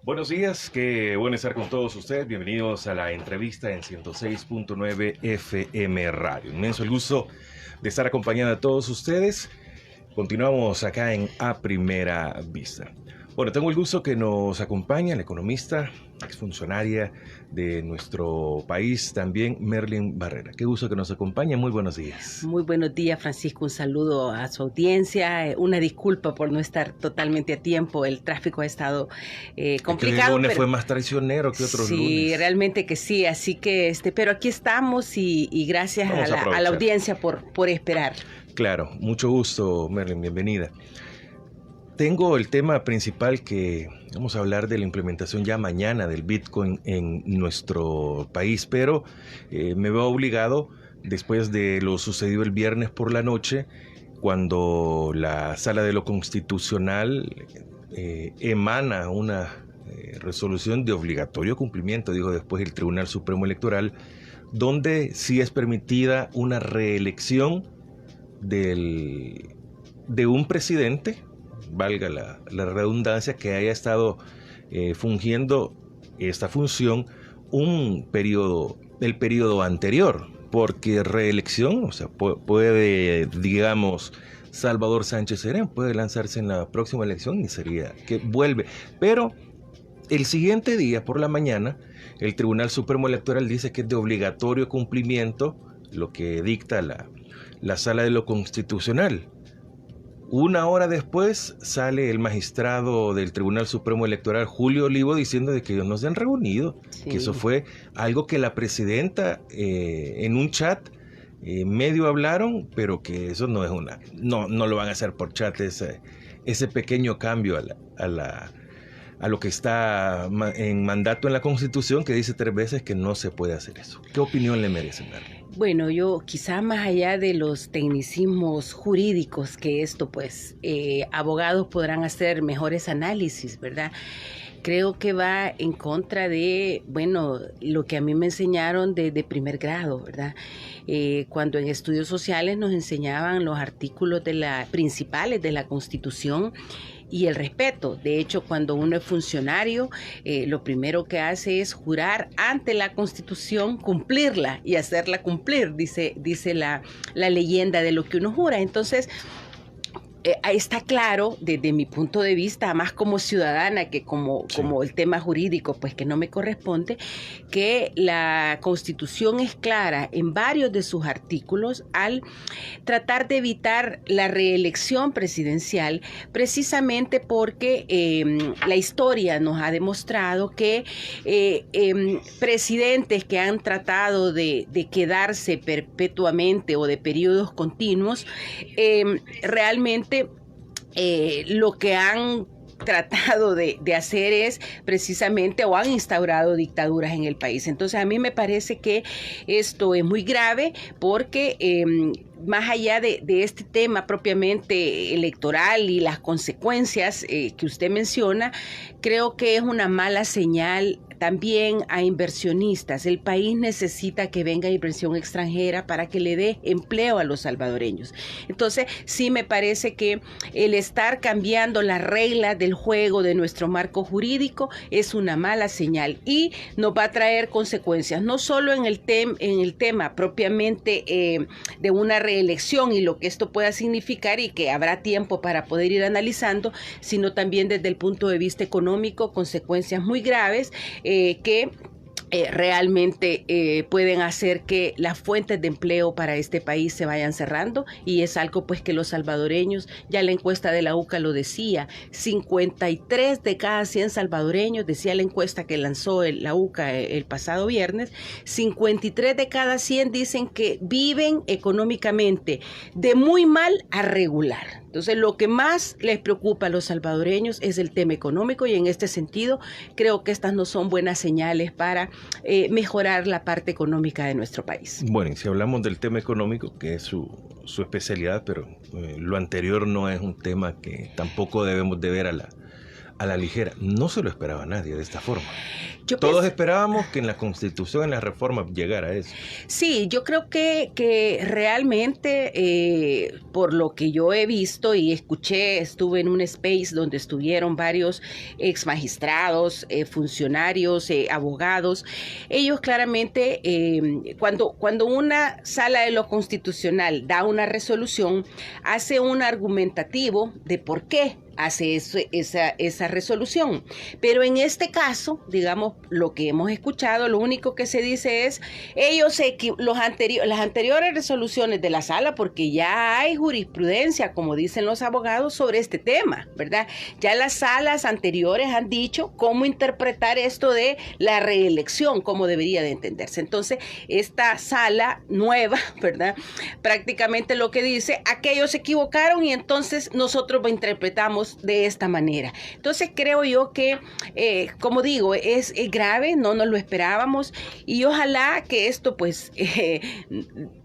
Buenos días, qué bueno estar con todos ustedes. Bienvenidos a la entrevista en 106.9 FM Radio. Inmenso el gusto de estar acompañado a todos ustedes. Continuamos acá en A Primera Vista. Bueno, tengo el gusto que nos acompaña la economista, exfuncionaria de nuestro país, también Merlin Barrera. Qué gusto que nos acompaña. Muy buenos días. Muy buenos días, Francisco. Un saludo a su audiencia. Una disculpa por no estar totalmente a tiempo. El tráfico ha estado complicado. El lunes fue más traicionero que otros lunes. Sí, realmente que sí. Así que, pero aquí estamos y gracias a la audiencia por esperar. Claro, mucho gusto, Merlin. Bienvenida. Tengo el tema principal que vamos a hablar de la implementación ya mañana del Bitcoin en nuestro país, pero me veo obligado después de lo sucedido el viernes por la noche, cuando la Sala de lo Constitucional emana una resolución de obligatorio cumplimiento, dijo después el Tribunal Supremo Electoral, donde sí es permitida una reelección de un presidente, valga la redundancia, que haya estado fungiendo esta función el periodo anterior, porque reelección, o sea, puede, digamos, Salvador Sánchez Serén puede lanzarse en la próxima elección y sería que vuelve, pero el siguiente día por la mañana el Tribunal Supremo Electoral dice que es de obligatorio cumplimiento lo que dicta la Sala de lo Constitucional. Una hora después sale el magistrado del Tribunal Supremo Electoral, Julio Olivo, diciendo de que ellos no se han reunido, sí, que eso fue algo que la presidenta en un chat medio hablaron, pero que eso no es no lo van a hacer por chat, ese pequeño cambio a lo que está en mandato en la Constitución, que dice 3 veces que no se puede hacer eso. ¿Qué opinión le merece, Merlin? Bueno, yo quizá más allá de los tecnicismos jurídicos que esto, pues, abogados podrán hacer mejores análisis, ¿verdad? Creo que va en contra de, bueno, lo que a mí me enseñaron de primer grado, ¿verdad? Cuando en estudios sociales nos enseñaban los artículos principales de la Constitución y el respeto. De hecho, cuando uno es funcionario, lo primero que hace es jurar ante la Constitución, cumplirla y hacerla cumplir, dice la leyenda de lo que uno jura. Entonces, está claro desde mi punto de vista, más como ciudadana que como el tema jurídico, pues que no me corresponde, que la Constitución es clara en varios de sus artículos al tratar de evitar la reelección presidencial, precisamente porque la historia nos ha demostrado que presidentes que han tratado de quedarse perpetuamente o de periodos continuos, realmente lo que han tratado de hacer es precisamente o han instaurado dictaduras en el país. Entonces a mí me parece que esto es muy grave porque más allá de este tema propiamente electoral y las consecuencias que usted menciona, creo que es una mala señal también a inversionistas. El país necesita que venga inversión extranjera para que le dé empleo a los salvadoreños. Entonces, sí me parece que el estar cambiando las reglas del juego de nuestro marco jurídico es una mala señal y nos va a traer consecuencias, no solo en el tema propiamente de una reelección y lo que esto pueda significar y que habrá tiempo para poder ir analizando, sino también desde el punto de vista económico, consecuencias muy graves que realmente pueden hacer que las fuentes de empleo para este país se vayan cerrando, y es algo pues que los salvadoreños, ya la encuesta de la UCA lo decía, 53 de cada 100 salvadoreños, decía la encuesta que lanzó la UCA el pasado viernes, 53 de cada 100 dicen que viven económicamente de muy mal a regular. Entonces, lo que más les preocupa a los salvadoreños es el tema económico, y en este sentido creo que estas no son buenas señales para mejorar la parte económica de nuestro país. Bueno, y si hablamos del tema económico, que es su especialidad, pero lo anterior no es un tema que tampoco debemos de ver a a la ligera. No se lo esperaba nadie de esta forma. Yo Todos pienso- esperábamos que en la Constitución, en la reforma, llegara a eso. Sí, yo creo que realmente, por lo que yo he visto y escuché, estuve en un space donde estuvieron varios ex magistrados, funcionarios, abogados. Ellos claramente, cuando una sala de lo constitucional da una resolución, hace un argumentativo de por qué hace esa resolución. Pero en este caso, digamos, lo que hemos escuchado, lo único que se dice es, las anteriores resoluciones de la sala, porque ya hay jurisprudencia, como dicen los abogados, sobre este tema, ¿verdad? Ya las salas anteriores han dicho cómo interpretar esto de la reelección, cómo debería de entenderse. Entonces, esta sala nueva, ¿verdad? Prácticamente lo que dice, aquellos se equivocaron y entonces nosotros lo interpretamos de esta manera. Entonces creo yo que, como digo, es grave, no nos lo esperábamos y ojalá que esto pues,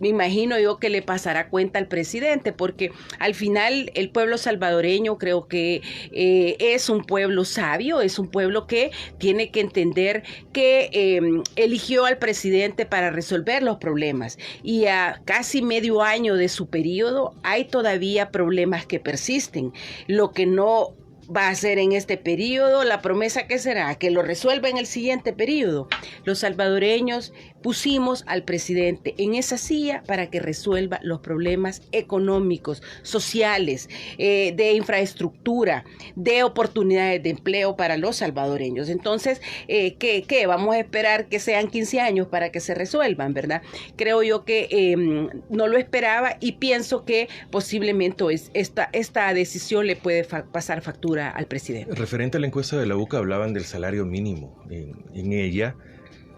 me imagino yo que le pasará cuenta al presidente, porque al final el pueblo salvadoreño creo que es un pueblo sabio, es un pueblo que tiene que entender que eligió al presidente para resolver los problemas y a casi medio año de su periodo hay todavía problemas que persisten. Lo que no va a ser en este periodo, la promesa que será, que lo resuelva en el siguiente periodo. Los salvadoreños pusimos al presidente en esa silla para que resuelva los problemas económicos, sociales, de infraestructura, de oportunidades de empleo para los salvadoreños. Entonces, ¿qué? Vamos a esperar que sean 15 años para que se resuelvan, ¿verdad? Creo yo que no lo esperaba y pienso que posiblemente esta decisión le puede pasar factura al presidente. Referente a la encuesta de la UCA, hablaban del salario mínimo en ella,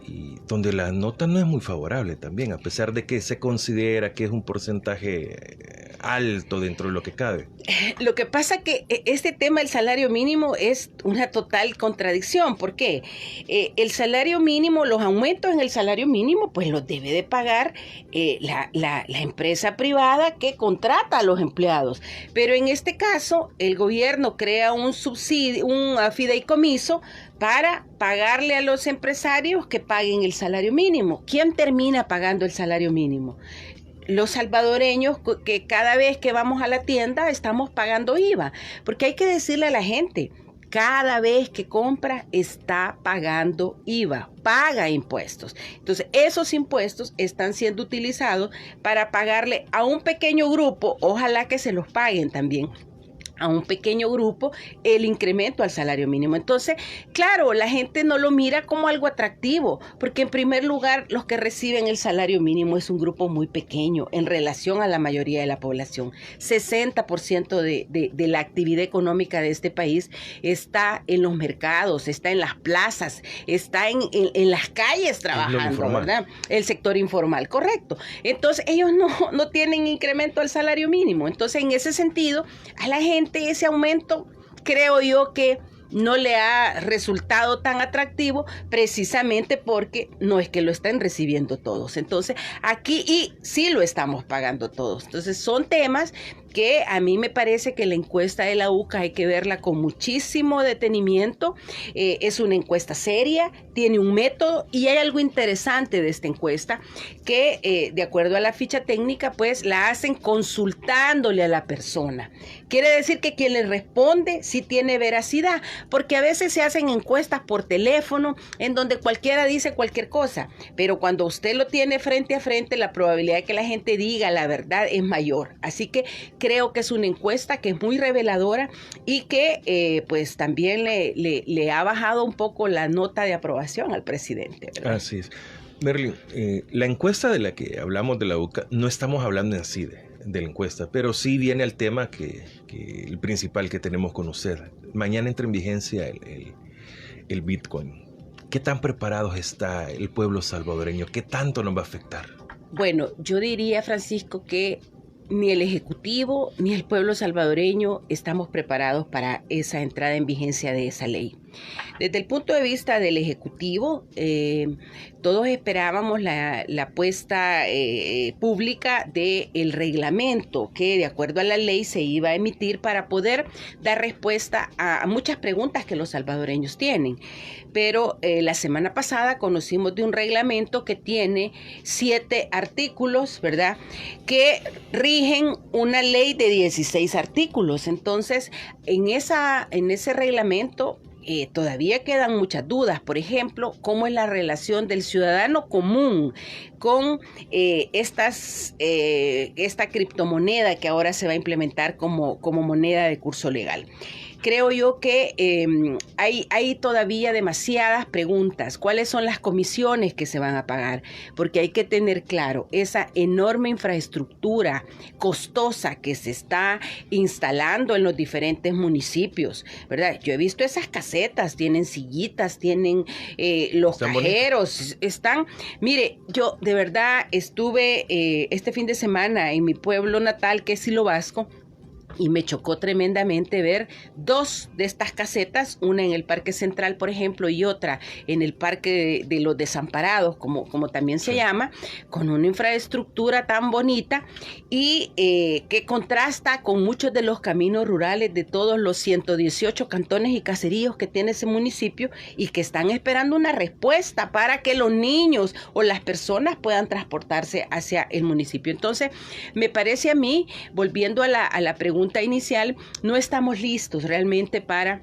y donde la nota no es muy favorable también, a pesar de que se considera que es un porcentaje alto dentro de lo que cabe. Lo que pasa que este tema del salario mínimo es una total contradicción. ¿Por qué? El salario mínimo, los aumentos en el salario mínimo, pues los debe de pagar la empresa privada que contrata a los empleados. Pero en este caso, el gobierno crea un subsidio, un fideicomiso para pagarle a los empresarios que paguen el salario mínimo. ¿Quién termina pagando el salario mínimo? Los salvadoreños, que cada vez que vamos a la tienda estamos pagando IVA, porque hay que decirle a la gente, cada vez que compra está pagando IVA, paga impuestos. Entonces, esos impuestos están siendo utilizados para pagarle a un pequeño grupo, ojalá que se los paguen también, a un pequeño grupo el incremento al salario mínimo. Entonces, claro, la gente no lo mira como algo atractivo, porque en primer lugar, los que reciben el salario mínimo es un grupo muy pequeño en relación a la mayoría de la población. 60% de la actividad económica de este país está en los mercados, está en las plazas, está en las calles trabajando, ¿verdad? El sector informal, correcto. Entonces, ellos no tienen incremento al salario mínimo. Entonces, en ese sentido, a la gente ese aumento creo yo que no le ha resultado tan atractivo precisamente porque no es que lo estén recibiendo todos. Entonces, aquí y sí lo estamos pagando todos. Entonces, son temas que a mí me parece que la encuesta de la UCA hay que verla con muchísimo detenimiento. Es una encuesta seria, tiene un método y hay algo interesante de esta encuesta que de acuerdo a la ficha técnica pues la hacen consultándole a la persona. Quiere decir que quien le responde sí tiene veracidad, porque a veces se hacen encuestas por teléfono en donde cualquiera dice cualquier cosa, pero cuando usted lo tiene frente a frente la probabilidad de que la gente diga la verdad es mayor. Así que creo que es una encuesta que es muy reveladora y que pues también le ha bajado un poco la nota de aprobación al presidente, ¿verdad? Así es. Merlin, la encuesta de la que hablamos de la UCA, no estamos hablando en sí de la encuesta, pero sí viene al tema que el principal que tenemos con usted. Mañana entra en vigencia el Bitcoin. ¿Qué tan preparados está el pueblo salvadoreño? ¿Qué tanto nos va a afectar? Bueno, yo diría, Francisco, que ni el Ejecutivo ni el pueblo salvadoreño estamos preparados para esa entrada en vigencia de esa ley. Desde el punto de vista del Ejecutivo, todos esperábamos la puesta pública del reglamento que, de acuerdo a la ley, se iba a emitir para poder dar respuesta a muchas preguntas que los salvadoreños tienen. Pero la semana pasada conocimos de un reglamento que tiene 7 artículos, ¿verdad?, que rigen una ley de 16 artículos. Entonces, en ese reglamento todavía quedan muchas dudas. Por ejemplo, cómo es la relación del ciudadano común con esta criptomoneda que ahora se va a implementar como moneda de curso legal. Creo yo que hay todavía demasiadas preguntas. ¿Cuáles son las comisiones que se van a pagar? Porque hay que tener claro esa enorme infraestructura costosa que se está instalando en los diferentes municipios, ¿verdad? Yo he visto esas casetas, tienen sillitas, tienen los cajeros, están... Mire, yo de verdad estuve este fin de semana en mi pueblo natal, que es Silo Vasco, y me chocó tremendamente ver 2 de estas casetas, una en el Parque Central, por ejemplo, y otra en el Parque de los Desamparados, como también se llama, con una infraestructura tan bonita y que contrasta con muchos de los caminos rurales de todos los 118 cantones y caseríos que tiene ese municipio y que están esperando una respuesta para que los niños o las personas puedan transportarse hacia el municipio. Entonces, me parece a mí, volviendo a la pregunta inicial, no estamos listos realmente para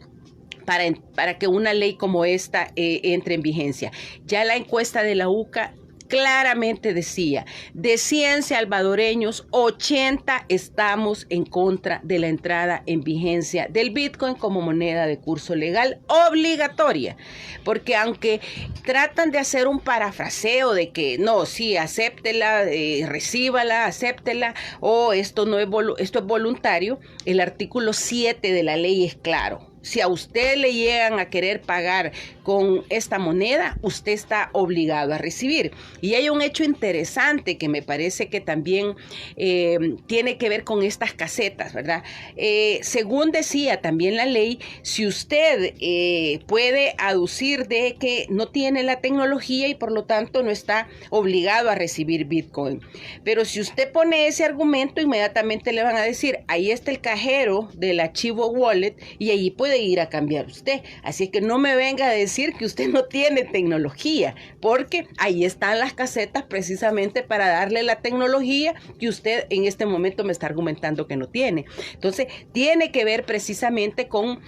que una ley como esta entre en vigencia. Ya la encuesta de la UCA claramente decía, de 100 salvadoreños, 80 estamos en contra de la entrada en vigencia del Bitcoin como moneda de curso legal obligatoria, porque aunque tratan de hacer un parafraseo de que no, sí, acéptela, recíbala, acéptela, o esto es voluntario, el artículo 7 de la ley es claro. Si a usted le llegan a querer pagar con esta moneda, usted está obligado a recibir. Y hay un hecho interesante que me parece que también tiene que ver con estas casetas, ¿verdad? Según decía también la ley, si usted puede aducir de que no tiene la tecnología y por lo tanto no está obligado a recibir Bitcoin. Pero si usted pone ese argumento, inmediatamente le van a decir, ahí está el cajero del archivo wallet y allí puede ir a cambiar usted. Así que no me venga a decir que usted no tiene tecnología, porque ahí están las casetas precisamente para darle la tecnología que usted en este momento me está argumentando que no tiene. Entonces, tiene que ver precisamente con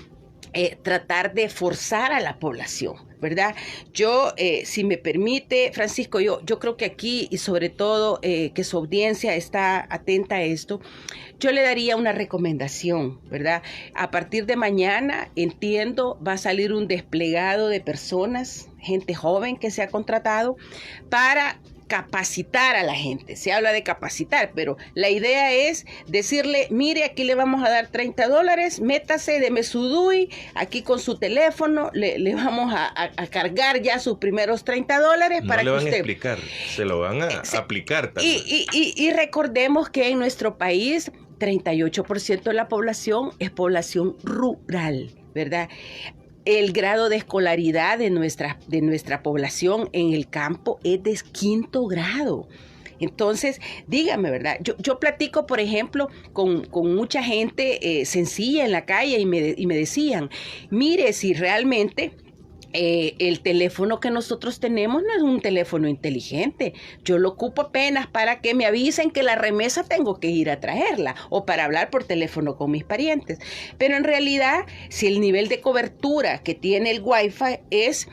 tratar de forzar a la población, ¿verdad? Yo, si me permite, Francisco, yo creo que aquí, y sobre todo que su audiencia está atenta a esto, yo le daría una recomendación, ¿verdad? A partir de mañana, entiendo, va a salir un desplegado de personas, gente joven que se ha contratado para capacitar a la gente. Se habla de capacitar, pero la idea es decirle, mire, aquí le vamos a dar $30, métase, deme su DUI, aquí con su teléfono, le vamos a cargar ya sus primeros $30 para que usted... No le van a explicar, se lo van a aplicar también. Y recordemos que en nuestro país, 38% de la población es población rural, ¿verdad? El grado de escolaridad de nuestra población en el campo es de 5º grado. Entonces, dígame, ¿verdad? Yo platico, por ejemplo, con mucha gente sencilla en la calle y me decían, mire, si realmente... el teléfono que nosotros tenemos no es un teléfono inteligente. Yo lo ocupo apenas para que me avisen que la remesa tengo que ir a traerla o para hablar por teléfono con mis parientes. Pero en realidad, si el nivel de cobertura que tiene el Wi-Fi es,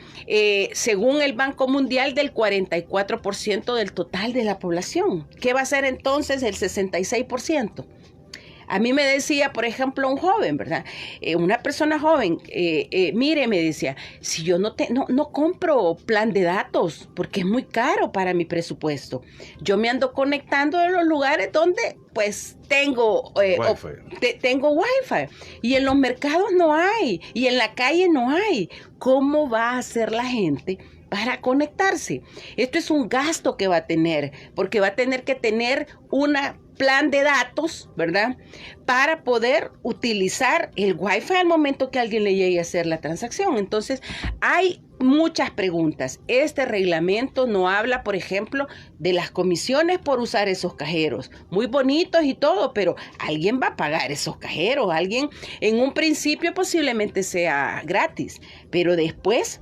según el Banco Mundial, del 44% del total de la población, ¿qué va a ser entonces el 66%? A mí me decía, por ejemplo, un joven, ¿verdad? Una persona joven, mire, me decía, si yo no compro plan de datos porque es muy caro para mi presupuesto. Yo me ando conectando en los lugares donde pues tengo tengo Wi-Fi y en los mercados no hay y en la calle no hay. ¿Cómo va a hacer la gente para conectarse? Esto es un gasto que va a tener, porque va a tener que tener una plan de datos, ¿verdad? Para poder utilizar el Wi-Fi al momento que alguien le llegue a hacer la transacción. Entonces, hay muchas preguntas. Este reglamento no habla, por ejemplo, de las comisiones por usar esos cajeros. Muy bonitos y todo, pero alguien va a pagar esos cajeros. Alguien, en un principio posiblemente sea gratis, pero después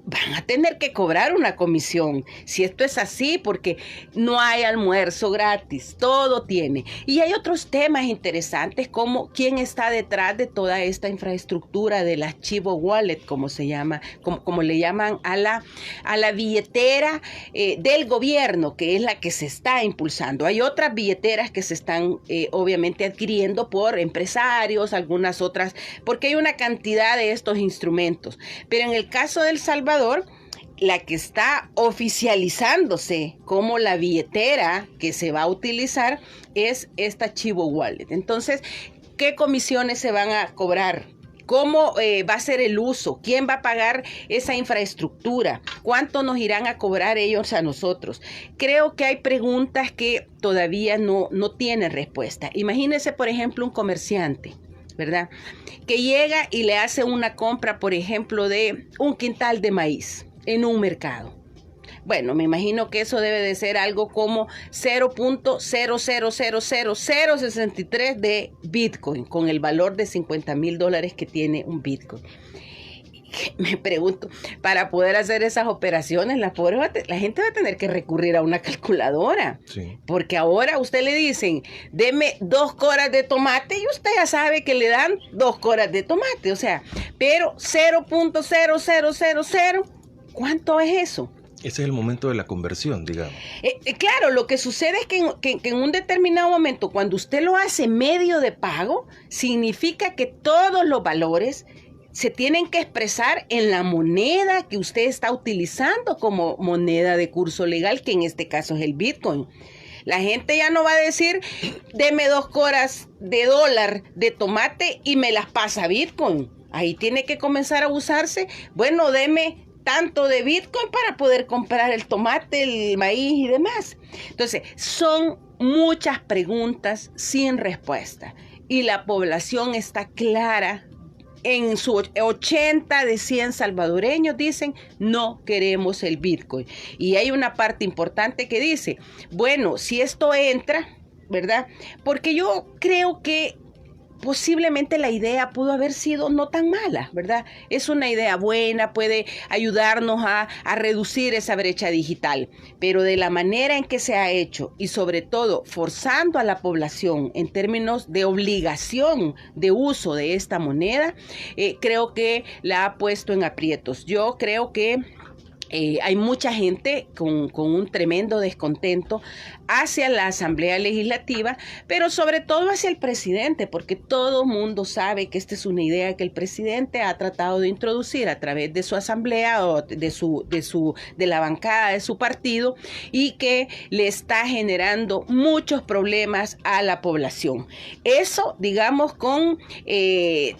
van a tener que cobrar una comisión, si esto es así, porque no hay almuerzo gratis, todo tiene. Y hay otros temas interesantes como quién está detrás de toda esta infraestructura del archivo wallet, como se llama, como le llaman a la billetera del gobierno, que es la que se está impulsando. Hay otras billeteras que se están obviamente adquiriendo por empresarios, algunas otras, porque hay una cantidad de estos instrumentos. Pero en el caso de El Salvador, la que está oficializándose como la billetera que se va a utilizar es esta Chivo Wallet. Entonces, ¿qué comisiones se van a cobrar? ¿Cómo va a ser el uso? ¿Quién va a pagar esa infraestructura? ¿Cuánto nos irán a cobrar ellos a nosotros? Creo que hay preguntas que todavía no tienen respuesta. Imagínense, por ejemplo, un comerciante, ¿verdad? Que llega y le hace una compra, por ejemplo, de un quintal de maíz en un mercado. Bueno, me imagino que eso debe de ser algo como 0.0000063 de Bitcoin, con el valor de $50,000 que tiene un Bitcoin. Me pregunto, para poder hacer esas operaciones, la gente va a tener que recurrir a una calculadora. Sí. Porque ahora a usted le dicen, deme 2 coras de tomate y usted ya sabe que le dan 2 coras de tomate. O sea, pero 0.0000, ¿cuánto es eso? Ese es el momento de la conversión, digamos. Claro, lo que sucede es que en un determinado momento, cuando usted lo hace medio de pago, significa que todos los valores se tienen que expresar en la moneda que usted está utilizando como moneda de curso legal, que en este caso es el Bitcoin. La gente ya no va a decir, deme 2 coras de dólar de tomate y me las pasa Bitcoin. Ahí tiene que comenzar a usarse, bueno, deme tanto de Bitcoin para poder comprar el tomate, el maíz y demás. Entonces, son muchas preguntas sin respuesta. Y la población está clara. En su 80 de 100 salvadoreños dicen, no queremos el Bitcoin. Y hay una parte importante que dice, bueno, si esto entra, ¿verdad? Porque yo creo que posiblemente la idea pudo haber sido no tan mala, ¿verdad? Es una idea buena, puede ayudarnos a reducir esa brecha digital, pero de la manera en que se ha hecho y sobre todo forzando a la población en términos de obligación de uso de esta moneda, creo que la ha puesto en aprietos. Yo creo que hay mucha gente con un tremendo descontento hacia la Asamblea Legislativa, pero sobre todo hacia el presidente, porque todo mundo sabe que esta es una idea que el presidente ha tratado de introducir a través de su asamblea o de la bancada de su partido y que le está generando muchos problemas a la población. Eso, digamos, con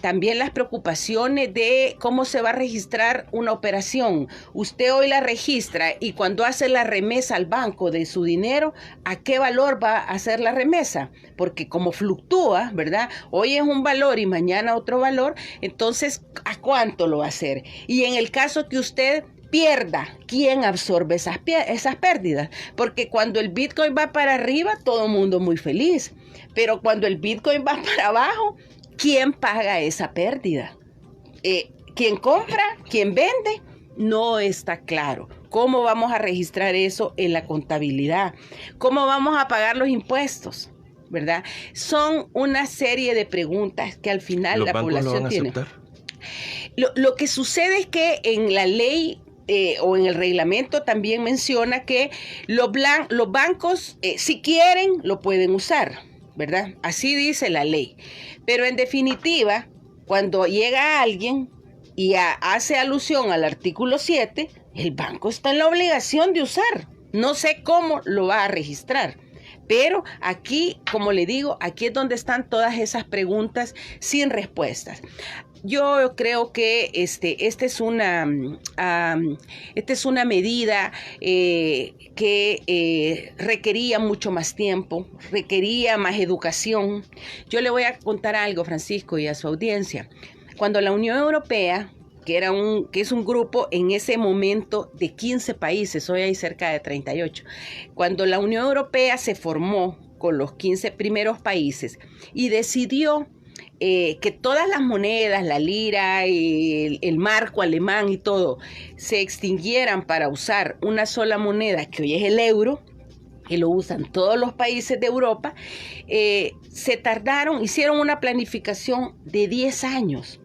también las preocupaciones de cómo se va a registrar una operación. Usted hoy la registra y cuando hace la remesa al banco de su dinero, ¿a qué valor va a hacer la remesa? Porque como fluctúa, ¿verdad? Hoy es un valor y mañana otro valor, entonces, ¿a cuánto lo va a hacer? Y en el caso que usted pierda, ¿quién absorbe esas pérdidas? Porque cuando el Bitcoin va para arriba, todo el mundo muy feliz. Pero cuando el Bitcoin va para abajo, ¿quién paga esa pérdida? ¿Quién compra? ¿Quién vende? No está claro. ¿Cómo vamos a registrar eso en la contabilidad? ¿Cómo vamos a pagar los impuestos? ¿Verdad? Son una serie de preguntas que al final la población tiene. Lo que sucede es que en la ley o en el reglamento también menciona que los bancos, si quieren, lo pueden usar, ¿verdad? Así dice la ley. Pero en definitiva, cuando llega alguien y hace alusión al artículo 7, el banco está en la obligación de usar. No sé cómo lo va a registrar. Pero aquí, como le digo, aquí es donde están todas esas preguntas sin respuestas. yo creo que esta es una medida que requería mucho más tiempo, requería más educación. Yo le voy a contar algo, Francisco, y a su audiencia. Cuando la Unión Europea, que es un grupo en ese momento de 15 países, hoy hay cerca de 38, cuando la Unión Europea se formó con los 15 primeros países y decidió que todas las monedas, la lira, el marco alemán y todo, se extinguieran para usar una sola moneda, que hoy es el euro, que lo usan todos los países de Europa, hicieron una planificación de 10 años.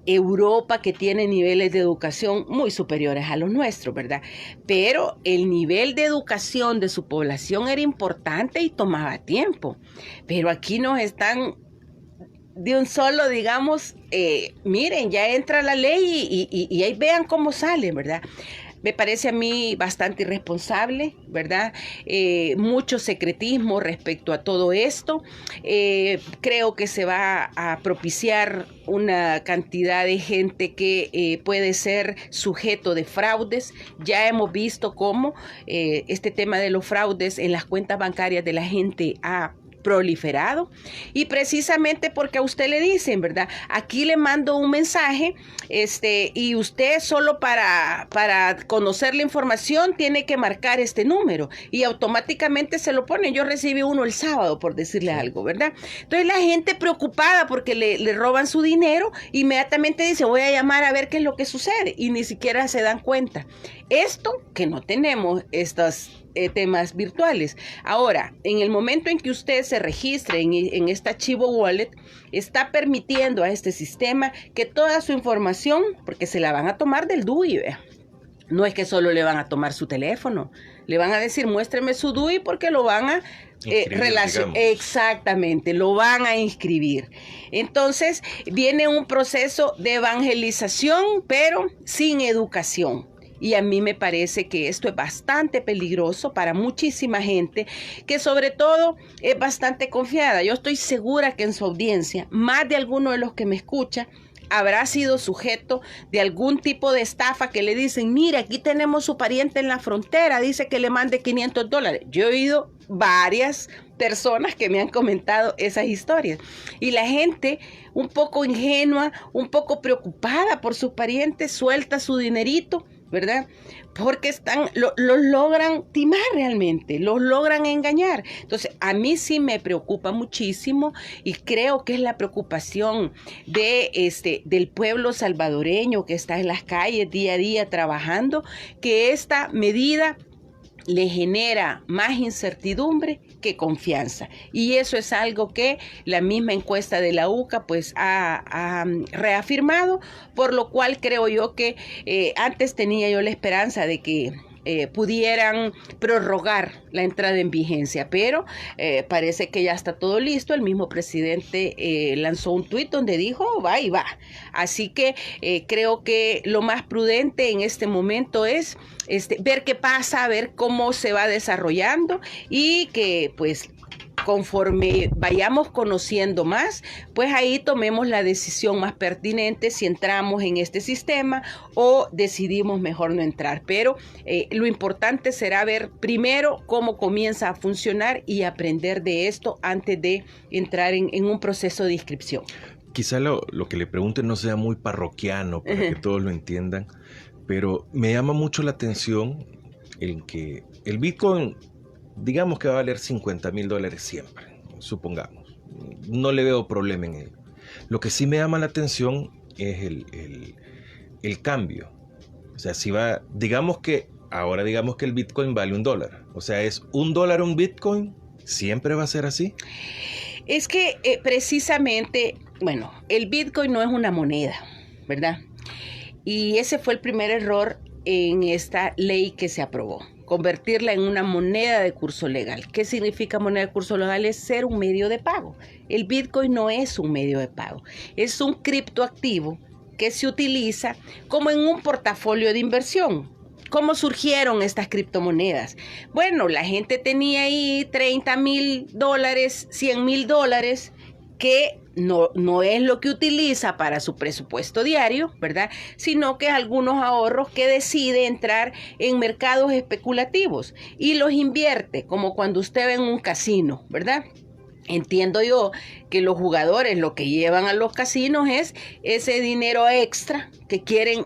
Europa, que tiene niveles de educación muy superiores a los nuestros, ¿verdad? Pero el nivel de educación de su población era importante y tomaba tiempo. Pero aquí nos están de un solo, digamos, miren, ya entra la ley y ahí vean cómo sale, ¿verdad? Me parece a mí bastante irresponsable, ¿verdad? Mucho secretismo respecto a todo esto. Creo que se va a propiciar una cantidad de gente que puede ser sujeto de fraudes. Ya hemos visto cómo este tema de los fraudes en las cuentas bancarias de la gente ha proliferado, y precisamente porque a usted le dicen, ¿verdad? Aquí le mando un mensaje, y usted solo para conocer la información tiene que marcar este número, y automáticamente se lo ponen. Yo recibí uno el sábado, por decirle algo, ¿verdad? Entonces la gente preocupada porque le roban su dinero, inmediatamente dice, voy a llamar a ver qué es lo que sucede, y ni siquiera se dan cuenta. Esto que no tenemos estos temas virtuales. Ahora, en el momento en que usted se registre en esta Chivo Wallet, está permitiendo a este sistema que toda su información, porque se la van a tomar del DUI, ¿ve? No es que solo le van a tomar su teléfono, le van a decir, muéstreme su DUI, porque lo van a relacionar. Exactamente, lo van a inscribir. Entonces, viene un proceso de evangelización, pero sin educación. Y a mí me parece que esto es bastante peligroso para muchísima gente, que sobre todo es bastante confiada. Yo estoy segura que en su audiencia, más de alguno de los que me escucha, habrá sido sujeto de algún tipo de estafa que le dicen, mira, aquí tenemos su pariente en la frontera, dice que le mande $500. Yo he oído varias personas que me han comentado esas historias. Y la gente, un poco ingenua, un poco preocupada por sus parientes, suelta su dinerito, ¿verdad? Porque los logran timar realmente, los logran engañar. Entonces, a mí sí me preocupa muchísimo, y creo que es la preocupación del pueblo salvadoreño que está en las calles día a día trabajando, que esta medida le genera más incertidumbre que confianza. Y eso es algo que la misma encuesta de la UCA pues ha reafirmado, por lo cual creo yo que antes tenía yo la esperanza de que pudieran prorrogar la entrada en vigencia, pero parece que ya está todo listo. El mismo presidente lanzó un tuit donde dijo va y va. Así que creo que lo más prudente en este momento es ver qué pasa, ver cómo se va desarrollando, y que pues conforme vayamos conociendo más, pues ahí tomemos la decisión más pertinente si entramos en este sistema o decidimos mejor no entrar. Pero lo importante será ver primero cómo comienza a funcionar y aprender de esto antes de entrar en un proceso de inscripción. Quizá lo que le pregunte no sea muy parroquiano para que todos lo entiendan, pero me llama mucho la atención en que el Bitcoin, digamos que va a valer $50,000 siempre, supongamos. No le veo problema en ello. Lo que sí me llama la atención es el cambio. O sea, si va, digamos que el Bitcoin vale $1. O sea, es $1 un Bitcoin, ¿siempre va a ser así? Es que precisamente, bueno, el Bitcoin no es una moneda, ¿verdad? Y ese fue el primer error en esta ley que se aprobó, convertirla en una moneda de curso legal. ¿Qué significa moneda de curso legal? Es ser un medio de pago. El Bitcoin no es un medio de pago, es un criptoactivo que se utiliza como en un portafolio de inversión. ¿Cómo surgieron estas criptomonedas? Bueno, la gente tenía ahí $30,000, $100,000, que no es lo que utiliza para su presupuesto diario, ¿verdad? Sino que es algunos ahorros que decide entrar en mercados especulativos y los invierte, como cuando usted ve en un casino, ¿verdad? Entiendo yo que los jugadores lo que llevan a los casinos es ese dinero extra que quieren,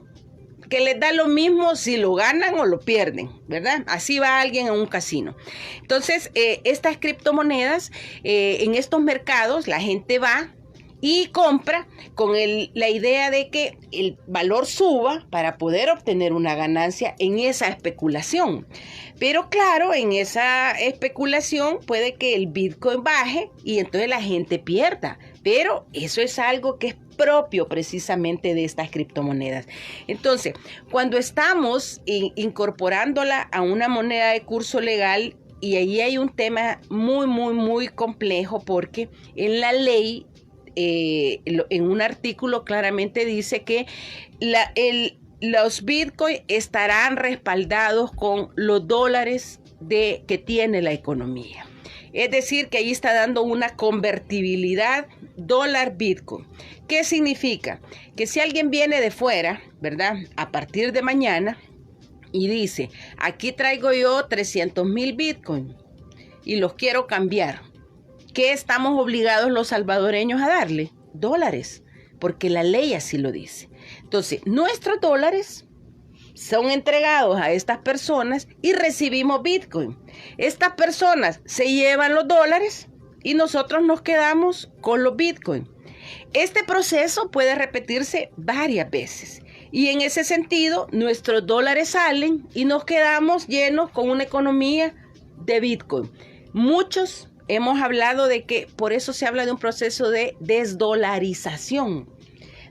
que les da lo mismo si lo ganan o lo pierden, ¿verdad? Así va alguien a un casino. Entonces, estas criptomonedas, en estos mercados, la gente va y compra con la idea de que el valor suba para poder obtener una ganancia en esa especulación. Pero claro, en esa especulación puede que el Bitcoin baje y entonces la gente pierda. Pero eso es algo que es propio precisamente de estas criptomonedas. Entonces, cuando estamos incorporándola a una moneda de curso legal, y ahí hay un tema muy, muy, muy complejo, porque en la ley, en un artículo claramente dice que los Bitcoin estarán respaldados con los dólares que tiene la economía. Es decir, que ahí está dando una convertibilidad dólar-Bitcoin. ¿Qué significa? Que si alguien viene de fuera, ¿verdad? A partir de mañana y dice, aquí traigo yo 300,000 Bitcoin y los quiero cambiar. ¿Qué estamos obligados los salvadoreños a darle? Dólares, porque la ley así lo dice. Entonces, nuestros dólares son entregados a estas personas y recibimos Bitcoin. Estas personas se llevan los dólares y nosotros nos quedamos con los Bitcoin. Este proceso puede repetirse varias veces y en ese sentido nuestros dólares salen y nos quedamos llenos con una economía de Bitcoin. Muchos hemos hablado de que por eso se habla de un proceso de desdolarización.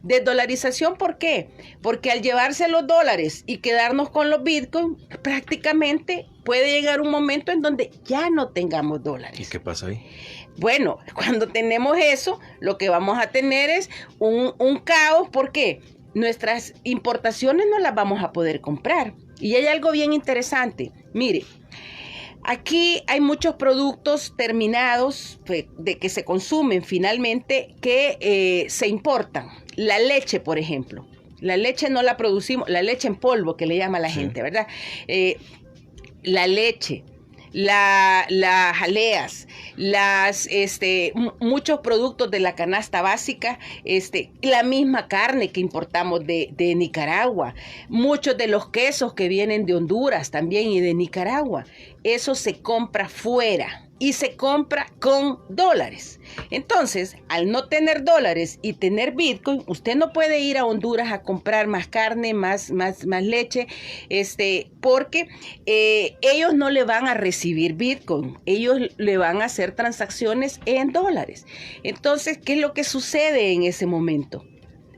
Desdolarización, ¿por qué? Porque al llevarse los dólares y quedarnos con los Bitcoin, prácticamente puede llegar un momento en donde ya no tengamos dólares. ¿Y qué pasa ahí? Bueno, cuando tenemos eso, lo que vamos a tener es un caos. ¿Por qué? Nuestras importaciones no las vamos a poder comprar. Y hay algo bien interesante. Mire, aquí hay muchos productos terminados de que se consumen finalmente que se importan. La leche, por ejemplo. La leche no la producimos, la leche en polvo que le llama la gente, ¿verdad? La leche, las jaleas, muchos productos de la canasta básica, la misma carne que importamos de Nicaragua, muchos de los quesos que vienen de Honduras también y de Nicaragua, eso se compra fuera y se compra con dólares. Entonces, al no tener dólares y tener Bitcoin, usted no puede ir a Honduras a comprar más carne, más leche, porque ellos no le van a recibir Bitcoin, ellos le van a hacer transacciones en dólares. Entonces, ¿qué es lo que sucede en ese momento?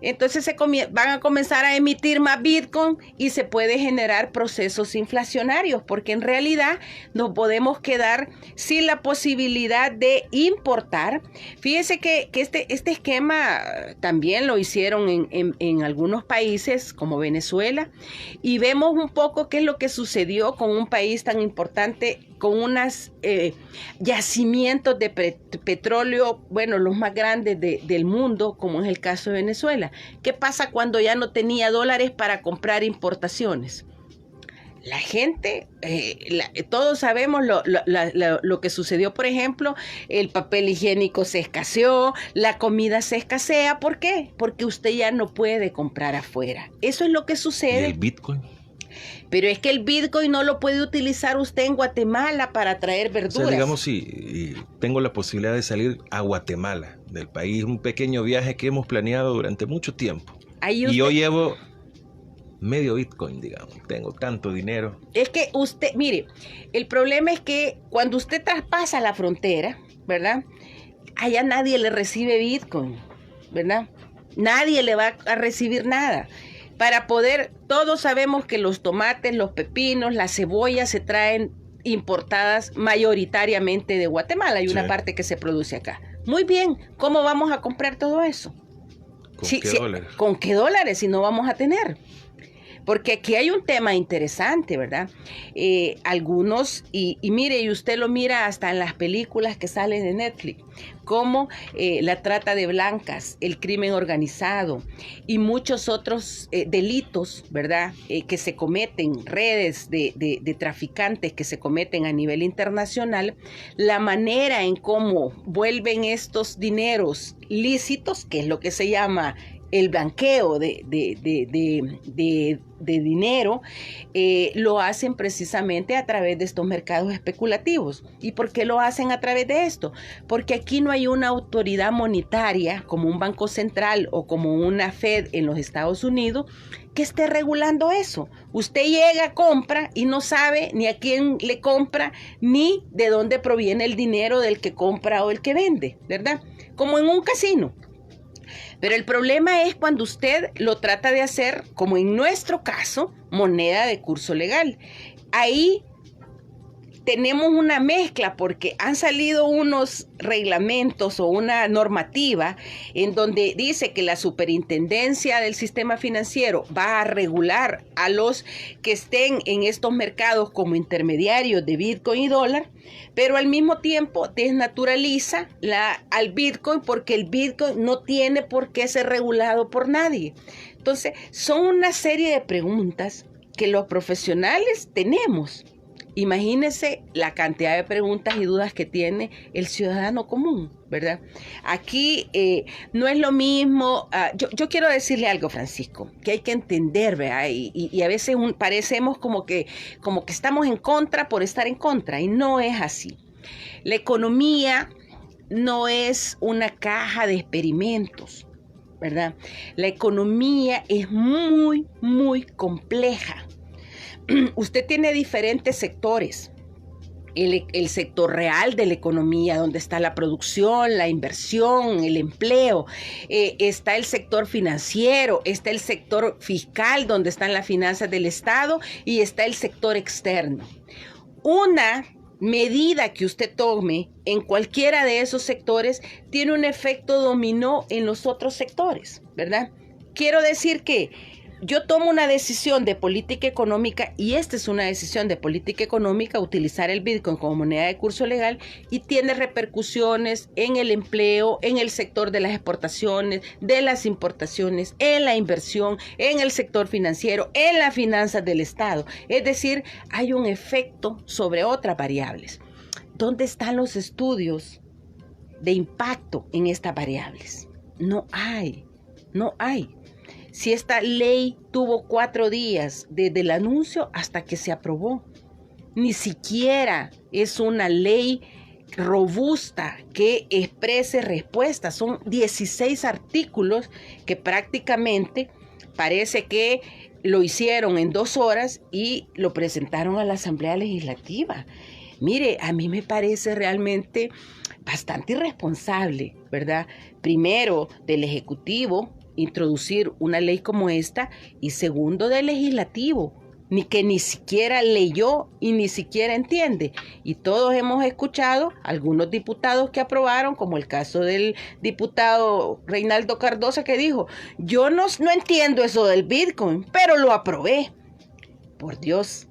Entonces van a comenzar a emitir más Bitcoin y se puede generar procesos inflacionarios, porque en realidad nos podemos quedar sin la posibilidad de importar. Fíjese que este esquema también lo hicieron en algunos países como Venezuela, y vemos un poco qué es lo que sucedió con un país tan importante, con unos yacimientos de petróleo, bueno, los más grandes del mundo, como es el caso de Venezuela. ¿Qué pasa cuando ya no tenía dólares para comprar importaciones? La gente, todos sabemos lo que sucedió, por ejemplo, el papel higiénico se escaseó, la comida se escasea. ¿Por qué? Porque usted ya no puede comprar afuera. Eso es lo que sucede. ¿Y el Bitcoin? Pero es que el Bitcoin no lo puede utilizar usted en Guatemala para traer verduras. O sea, digamos, si tengo la posibilidad de salir a Guatemala del país, un pequeño viaje que hemos planeado durante mucho tiempo. Y yo llevo medio Bitcoin, digamos, tengo tanto dinero. Es que usted, mire, el problema es que cuando usted traspasa la frontera, ¿verdad? Allá nadie le recibe Bitcoin, ¿verdad? Nadie le va a recibir nada. Para poder, todos sabemos que los tomates, los pepinos, las cebollas se traen importadas mayoritariamente de Guatemala. Hay una parte que se produce acá. Muy bien, ¿cómo vamos a comprar todo eso? ¿Con qué dólares? ¿Con qué dólares si no vamos a tener? Porque aquí hay un tema interesante, ¿verdad? Algunos, y mire, y usted lo mira hasta en las películas que salen de Netflix, como la trata de blancas, el crimen organizado y muchos otros delitos, ¿verdad? Que se cometen, redes de traficantes que se cometen a nivel internacional, la manera en cómo vuelven estos dineros lícitos, que es lo que se llama el blanqueo de dinero, lo hacen precisamente a través de estos mercados especulativos. ¿Y por qué lo hacen a través de esto? Porque aquí no hay una autoridad monetaria como un banco central o como una Fed en los Estados Unidos que esté regulando eso. Usted llega, compra y no sabe ni a quién le compra ni de dónde proviene el dinero del que compra o el que vende, ¿verdad? Como en un casino. Pero el problema es cuando usted lo trata de hacer, como en nuestro caso, moneda de curso legal. Ahí tenemos una mezcla porque han salido unos reglamentos o una normativa en donde dice que la superintendencia del sistema financiero va a regular a los que estén en estos mercados como intermediarios de Bitcoin y dólar, pero al mismo tiempo desnaturaliza al Bitcoin porque el Bitcoin no tiene por qué ser regulado por nadie. Entonces, son una serie de preguntas que los profesionales tenemos. Imagínese la cantidad de preguntas y dudas que tiene el ciudadano común, ¿verdad? Aquí no es lo mismo. Yo quiero decirle algo, Francisco, que hay que entender, ¿verdad? Y a veces parecemos como que estamos en contra por estar en contra, y no es así. La economía no es una caja de experimentos, ¿verdad? La economía es muy, muy compleja. Usted tiene diferentes sectores. El sector real de la economía, donde está la producción, la inversión, el empleo. Está el sector financiero, está el sector fiscal, donde están las finanzas del Estado, y está el sector externo. Una medida que usted tome en cualquiera de esos sectores tiene un efecto dominó en los otros sectores, ¿verdad? Quiero decir que yo tomo una decisión de política económica, y esta es una decisión de política económica, utilizar el Bitcoin como moneda de curso legal, y tiene repercusiones en el empleo, en el sector de las exportaciones, de las importaciones, en la inversión, en el sector financiero, en las finanzas del Estado. Es decir, hay un efecto sobre otras variables. ¿Dónde están los estudios de impacto en estas variables? No hay. Si esta ley tuvo 4 días desde el anuncio hasta que se aprobó, ni siquiera es una ley robusta que exprese respuestas. Son 16 artículos que prácticamente parece que lo hicieron en 2 horas y lo presentaron a la Asamblea Legislativa. Mire, a mí me parece realmente bastante irresponsable, ¿verdad? Primero, del Ejecutivo, introducir una ley como esta, y segundo, del Legislativo, que ni siquiera leyó y ni siquiera entiende. Y todos hemos escuchado algunos diputados que aprobaron, como el caso del diputado Reinaldo Cardosa, que dijo: yo no entiendo eso del Bitcoin, pero lo aprobé. Por Dios,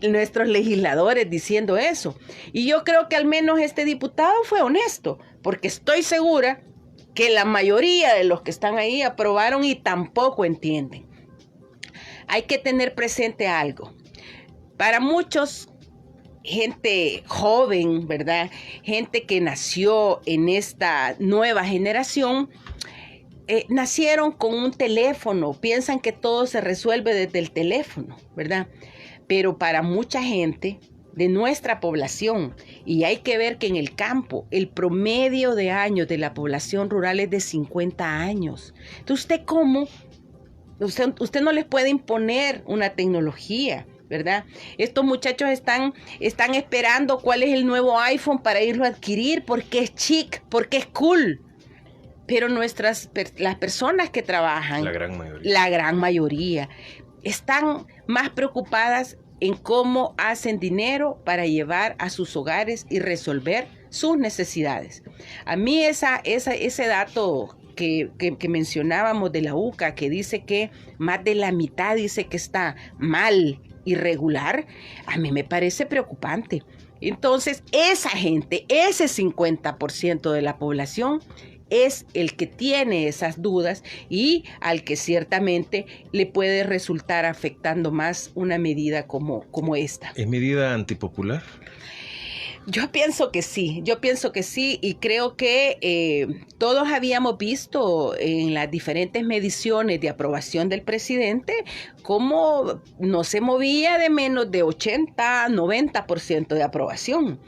nuestros legisladores diciendo eso. Y yo creo que al menos este diputado fue honesto, porque estoy segura que la mayoría de los que están ahí aprobaron y tampoco entienden. Hay que tener presente algo. Para muchos, gente joven, ¿verdad? Gente que nació en esta nueva generación, nacieron con un teléfono, piensan que todo se resuelve desde el teléfono, ¿verdad? Pero para mucha gente de nuestra población, y hay que ver que en el campo el promedio de años de la población rural es de 50 años. Entonces, usted no les puede imponer una tecnología, ¿verdad? Estos muchachos están esperando cuál es el nuevo iPhone para irlo a adquirir, porque es chic, porque es cool. Pero las personas que trabajan, la gran mayoría, están más preocupadas en cómo hacen dinero para llevar a sus hogares y resolver sus necesidades. A mí ese dato que mencionábamos de la UCA, que dice que más de la mitad dice que está mal, irregular, a mí me parece preocupante. Entonces, esa gente, ese 50% de la población, es el que tiene esas dudas y al que ciertamente le puede resultar afectando más una medida como esta. ¿Es medida antipopular? Yo pienso que sí y creo que todos habíamos visto en las diferentes mediciones de aprobación del presidente cómo no se movía de menos de 80, 90% de aprobación.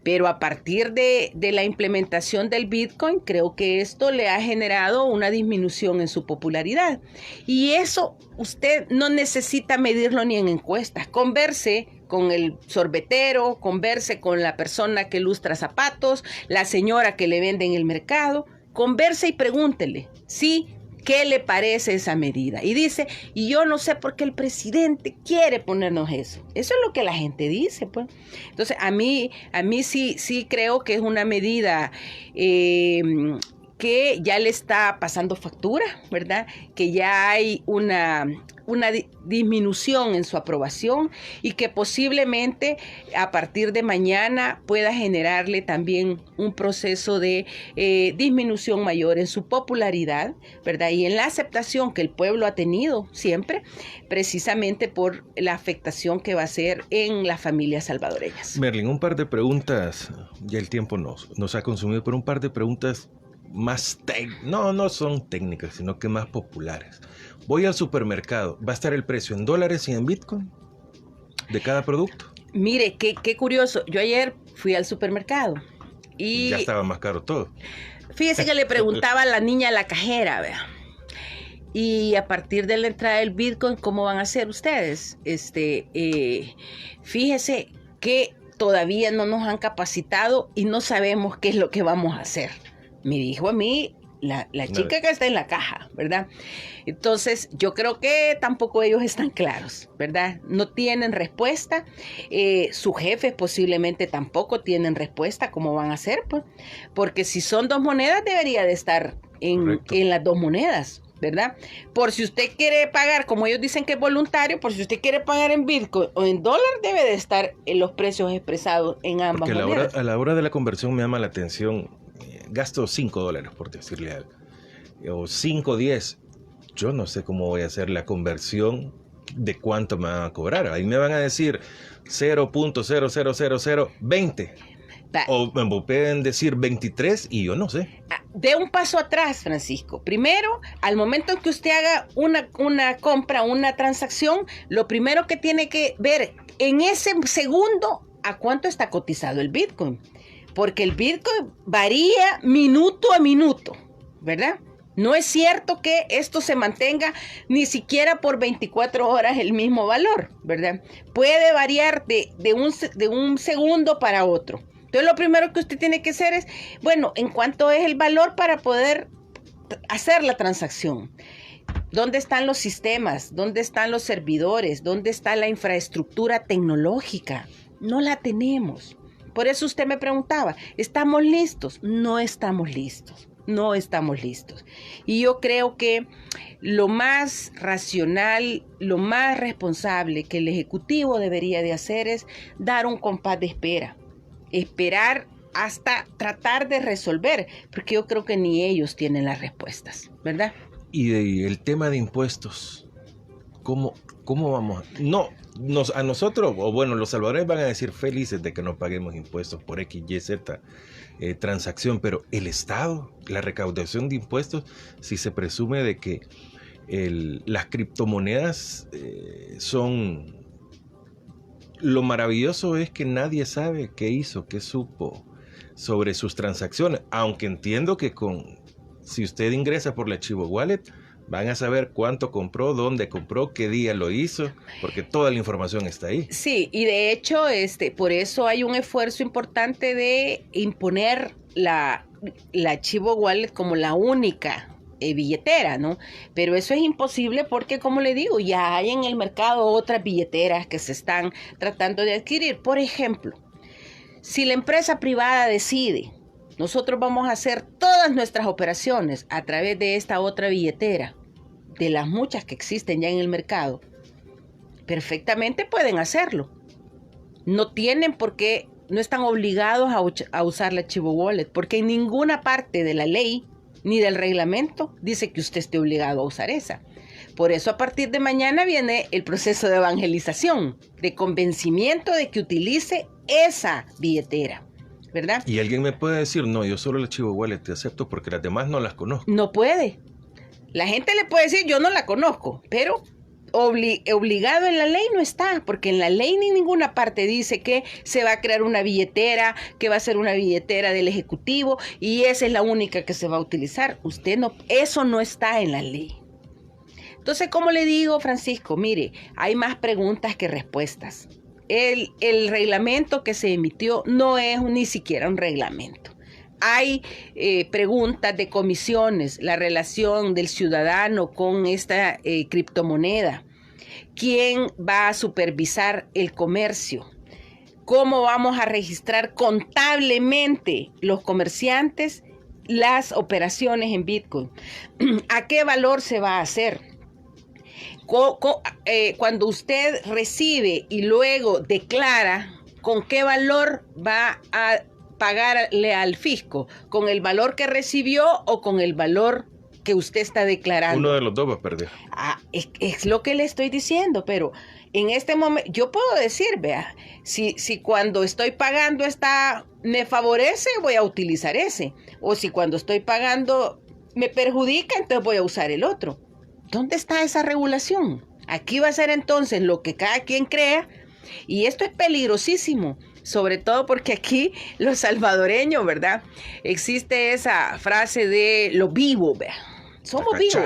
Pero a partir de la implementación del Bitcoin, creo que esto le ha generado una disminución en su popularidad. Y eso usted no necesita medirlo ni en encuestas. Converse con el sorbetero, converse con la persona que lustra zapatos, la señora que le vende en el mercado, converse y pregúntele, ¿sí? ¿Qué le parece esa medida? Y dice, y yo no sé por qué el presidente quiere ponernos eso. Eso es lo que la gente dice, pues. Entonces, a mí sí creo que es una medida que ya le está pasando factura, ¿verdad? Que ya hay una disminución en su aprobación y que posiblemente a partir de mañana pueda generarle también un proceso de disminución mayor en su popularidad, ¿verdad? Y en la aceptación que el pueblo ha tenido siempre, precisamente por la afectación que va a ser en las familias salvadoreñas. Merlin, un par de preguntas, ya el tiempo nos ha consumido, pero un par de preguntas más no son técnicas, sino que más populares. Voy al supermercado, ¿va a estar el precio en dólares y en Bitcoin de cada producto? Mire, qué curioso. Yo ayer fui al supermercado y ya estaba más caro todo. Fíjese que le preguntaba a la niña a la cajera, vea. Y a partir de la entrada del Bitcoin, ¿cómo van a hacer ustedes? Fíjese que todavía no nos han capacitado y no sabemos qué es lo que vamos a hacer. Me dijo a mí la chica que está en la caja, ¿verdad? Entonces, yo creo que tampoco ellos están claros, ¿verdad? No tienen respuesta. Sus jefes posiblemente tampoco tienen respuesta. ¿Cómo van a hacer? Pues, porque si son dos monedas, debería de estar en las dos monedas, ¿verdad? Por si usted quiere pagar, como ellos dicen que es voluntario, por si usted quiere pagar en Bitcoin o en dólar, debe de estar en los precios expresados en ambas monedas. Porque a la hora de la conversión me llama la atención. Gasto $5, por decirle algo, o 5, 10. Yo no sé cómo voy a hacer la conversión de cuánto me van a cobrar. Ahí me van a decir 0.00020. O me pueden decir 23 y yo no sé. De un paso atrás, Francisco. Primero, al momento en que usted haga una compra, una transacción, lo primero que tiene que ver en ese segundo a cuánto está cotizado el Bitcoin. Porque el Bitcoin varía minuto a minuto, ¿verdad? No es cierto que esto se mantenga ni siquiera por 24 horas el mismo valor, ¿verdad? Puede variar de un segundo para otro. Entonces, lo primero que usted tiene que hacer es, bueno, ¿en cuánto es el valor para poder hacer la transacción? ¿Dónde están los sistemas? ¿Dónde están los servidores? ¿Dónde está la infraestructura tecnológica? No la tenemos. Por eso usted me preguntaba, ¿estamos listos? No estamos listos. Y yo creo que lo más racional, lo más responsable que el Ejecutivo debería de hacer es dar un compás de espera. Esperar hasta tratar de resolver, porque yo creo que ni ellos tienen las respuestas, ¿verdad? Y el tema de impuestos, ¿cómo vamos? A nosotros, o bueno, los salvadoreños van a decir felices de que no paguemos impuestos por X, Y, Z transacción, pero el Estado, la recaudación de impuestos, si se presume de que las criptomonedas son... Lo maravilloso es que nadie sabe qué hizo, qué supo sobre sus transacciones, aunque entiendo que si usted ingresa por la Chivo Wallet, van a saber cuánto compró, dónde compró, qué día lo hizo, porque toda la información está ahí. Sí, y de hecho, por eso hay un esfuerzo importante de imponer la Chivo Wallet como la única billetera, ¿no? Pero eso es imposible porque, como le digo, ya hay en el mercado otras billeteras que se están tratando de adquirir. Por ejemplo, si la empresa privada decide nosotros vamos a hacer todas nuestras operaciones a través de esta otra billetera, de las muchas que existen ya en el mercado, perfectamente pueden hacerlo. No tienen por qué, no están obligados a usar la Chivo Wallet, porque en ninguna parte de la ley ni del reglamento dice que usted esté obligado a usar esa. Por eso a partir de mañana viene el proceso de evangelización, de convencimiento de que utilice esa billetera, ¿verdad? Y alguien me puede decir, no, yo solo la Chivo Wallet te acepto porque las demás no las conozco. No puede. La gente le puede decir, yo no la conozco, pero obligado en la ley no está, porque en la ley ni ninguna parte dice que se va a crear una billetera, que va a ser una billetera del Ejecutivo y esa es la única que se va a utilizar. Usted no, eso no está en la ley. Entonces, ¿cómo le digo, Francisco? Mire, hay más preguntas que respuestas. El reglamento que se emitió no es ni siquiera un reglamento. Hay preguntas de comisiones, la relación del ciudadano con esta criptomoneda. ¿Quién va a supervisar el comercio? ¿Cómo vamos a registrar contablemente los comerciantes las operaciones en Bitcoin? ¿A qué valor se va a hacer? Cuando usted recibe y luego declara, ¿con qué valor va a pagarle al fisco? ¿Con el valor que recibió o con el valor que usted está declarando? Uno de los dos va a perder. Es lo que le estoy diciendo, pero en este momento yo puedo decir, vea, si cuando estoy pagando me favorece, voy a utilizar ese. O si cuando estoy pagando me perjudica, entonces voy a usar el otro. ¿Dónde está esa regulación? Aquí va a ser entonces lo que cada quien crea, y esto es peligrosísimo. Sobre todo porque aquí los salvadoreños, ¿verdad? Existe esa frase de lo vivo, ¿verdad? Somos vivos.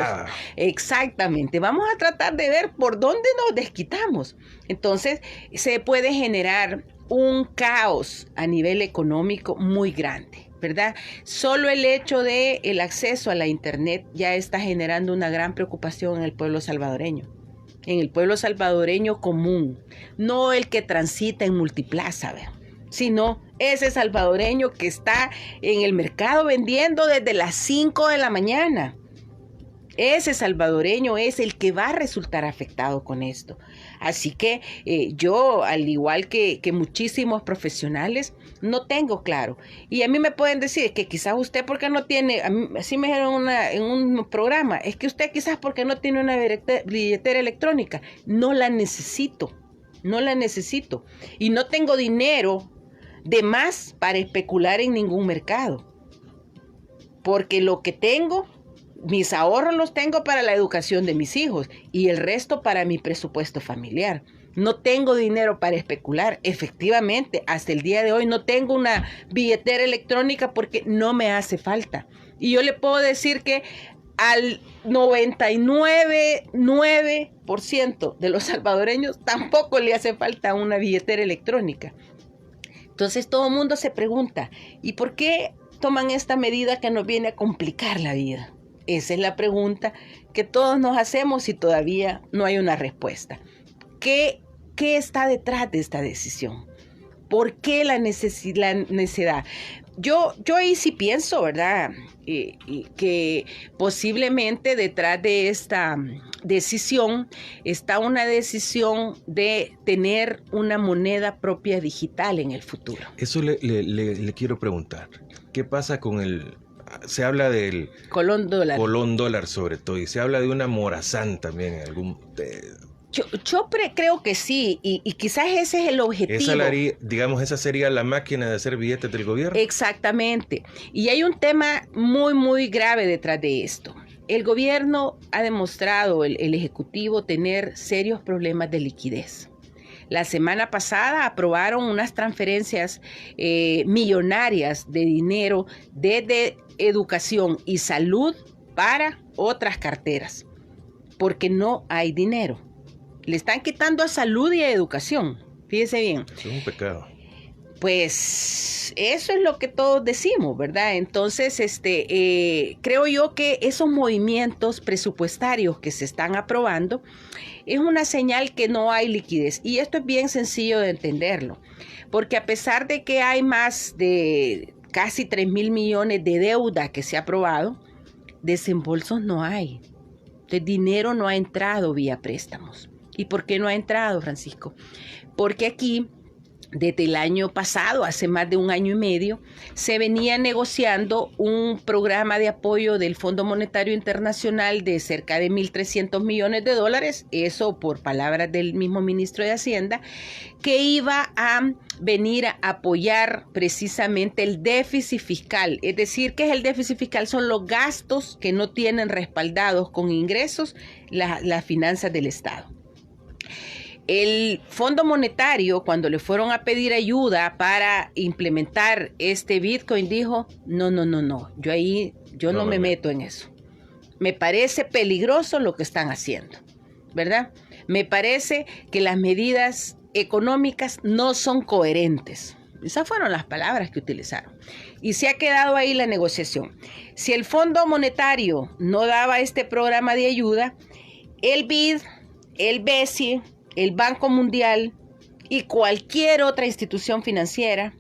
Exactamente. Vamos a tratar de ver por dónde nos desquitamos. Entonces, se puede generar un caos a nivel económico muy grande, ¿verdad? Solo el hecho de el acceso a la internet ya está generando una gran preocupación en el pueblo salvadoreño. En el pueblo salvadoreño común, no el que transita en multiplaza, ¿ve? Sino ese salvadoreño que está en el mercado vendiendo desde las 5 de la mañana. Ese salvadoreño es el que va a resultar afectado con esto. Así que yo, al igual que muchísimos profesionales, no tengo claro. Y a mí me pueden decir que quizás usted porque no tiene, así me dijeron en un programa, es que usted quizás porque no tiene una billetera electrónica. No la necesito. Y no tengo dinero de más para especular en ningún mercado. Porque lo que tengo, mis ahorros los tengo para la educación de mis hijos y el resto para mi presupuesto familiar. No tengo dinero para especular. Efectivamente, hasta el día de hoy no tengo una billetera electrónica porque no me hace falta. Y yo le puedo decir que al 99.9% de los salvadoreños tampoco le hace falta una billetera electrónica. Entonces todo el mundo se pregunta, ¿y por qué toman esta medida que nos viene a complicar la vida? Esa es la pregunta que todos nos hacemos y todavía no hay una respuesta. ¿Qué está detrás de esta decisión? ¿Por qué la necesidad? Yo ahí sí pienso, ¿verdad? Que posiblemente detrás de esta decisión está una decisión de tener una moneda propia digital en el futuro. Eso le quiero preguntar. ¿Qué pasa con se habla del colón dólar sobre todo, y se habla de una morazán también en Yo creo que sí, y quizás ese es el objetivo. Esa sería la máquina de hacer billetes del gobierno. Exactamente. Y hay un tema muy, muy grave detrás de esto. El gobierno ha demostrado, el Ejecutivo, tener serios problemas de liquidez. La semana pasada aprobaron unas transferencias millonarias de dinero desde educación y salud para otras carteras, porque no hay dinero. Le están quitando a salud y a educación. Fíjese bien. Eso es un pecado. Pues eso es lo que todos decimos, ¿verdad? Entonces, creo yo que esos movimientos presupuestarios que se están aprobando es una señal que no hay liquidez. Y esto es bien sencillo de entenderlo, porque a pesar de que hay más de casi 3.000 millones de deuda que se ha aprobado, desembolsos no hay. El dinero no ha entrado vía préstamos. ¿Y por qué no ha entrado, Francisco? Porque aquí, desde el año pasado, hace más de un año y medio, se venía negociando un programa de apoyo del Fondo Monetario Internacional de cerca de 1.300 millones de dólares, eso por palabras del mismo ministro de Hacienda, que iba a venir a apoyar precisamente el déficit fiscal. Es decir, ¿qué es el déficit fiscal? Son los gastos que no tienen respaldados con ingresos las finanzas del Estado. El Fondo Monetario, cuando le fueron a pedir ayuda para implementar este Bitcoin, dijo, no, yo no me meto en eso. Me parece peligroso lo que están haciendo, ¿verdad? Me parece que las medidas económicas no son coherentes. Esas fueron las palabras que utilizaron. Y se ha quedado ahí la negociación. Si el Fondo Monetario no daba este programa de ayuda, el BID, el BESI, el Banco Mundial y cualquier otra institución financiera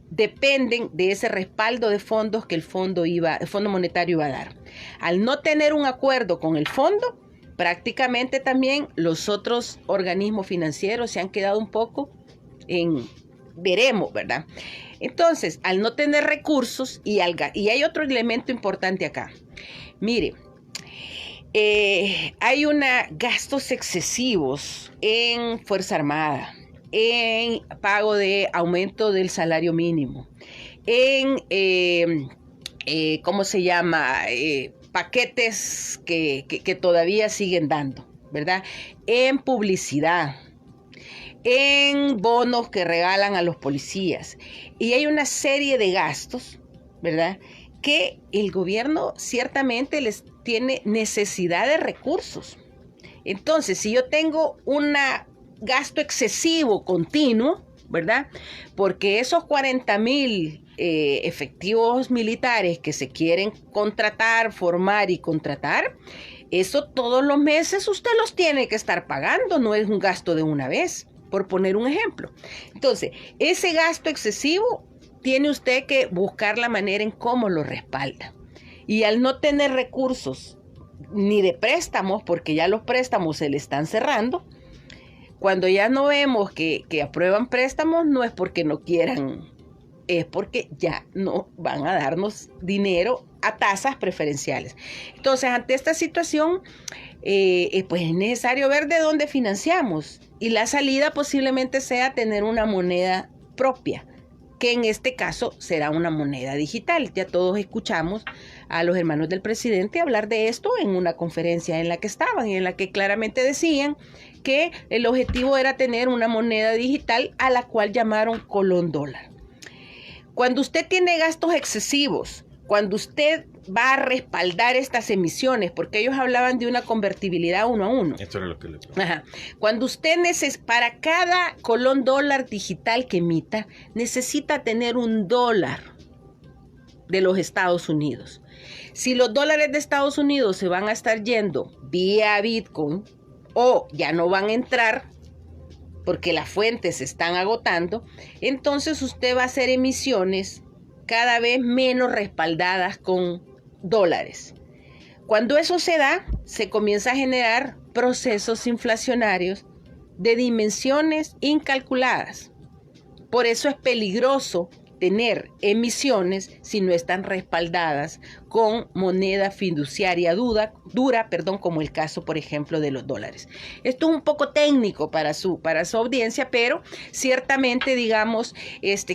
dependen de ese respaldo de fondos que el Fondo Monetario iba a dar. Al no tener un acuerdo con el fondo, prácticamente también los otros organismos financieros se han quedado un poco veremos, ¿verdad? Entonces, al no tener recursos, y hay otro elemento importante acá. Mire, hay gastos excesivos en Fuerza Armada, en pago de aumento del salario mínimo, en, ¿cómo se llama? Paquetes que todavía siguen dando, ¿verdad? En publicidad, en bonos que regalan a los policías. Y hay una serie de gastos, ¿verdad?, que el gobierno ciertamente les tiene necesidad de recursos. Entonces, si yo tengo un gasto excesivo continuo, ¿verdad?, porque esos 40,000 efectivos militares que se quieren contratar, formar y contratar, eso todos los meses usted los tiene que estar pagando, no es un gasto de una vez, por poner un ejemplo. Entonces, ese gasto excesivo tiene usted que buscar la manera en cómo lo respalda. Y al no tener recursos ni de préstamos, porque ya los préstamos se le están cerrando, cuando ya no vemos que aprueban préstamos, no es porque no quieran, es porque ya no van a darnos dinero a tasas preferenciales. Entonces, ante esta situación, pues es necesario ver de dónde financiamos. Y la salida posiblemente sea tener una moneda propia, que en este caso será una moneda digital. Ya todos escuchamos a los hermanos del presidente hablar de esto en una conferencia en la que estaban y en la que claramente decían que el objetivo era tener una moneda digital a la cual llamaron colón dólar. Cuando usted tiene gastos excesivos, cuando usted va a respaldar estas emisiones, porque ellos hablaban de una convertibilidad 1 a 1. Esto era lo que le Cuando usted para cada colón dólar digital que emita, necesita tener un dólar de los Estados Unidos. Si los dólares de Estados Unidos se van a estar yendo vía Bitcoin o ya no van a entrar porque las fuentes se están agotando, entonces usted va a hacer emisiones cada vez menos respaldadas con dólares. Cuando eso se da, se comienza a generar procesos inflacionarios de dimensiones incalculadas. Por eso es peligroso tener emisiones si no están respaldadas con moneda fiduciaria dura, como el caso, por ejemplo, de los dólares. Esto es un poco técnico para su audiencia, pero ciertamente, digamos,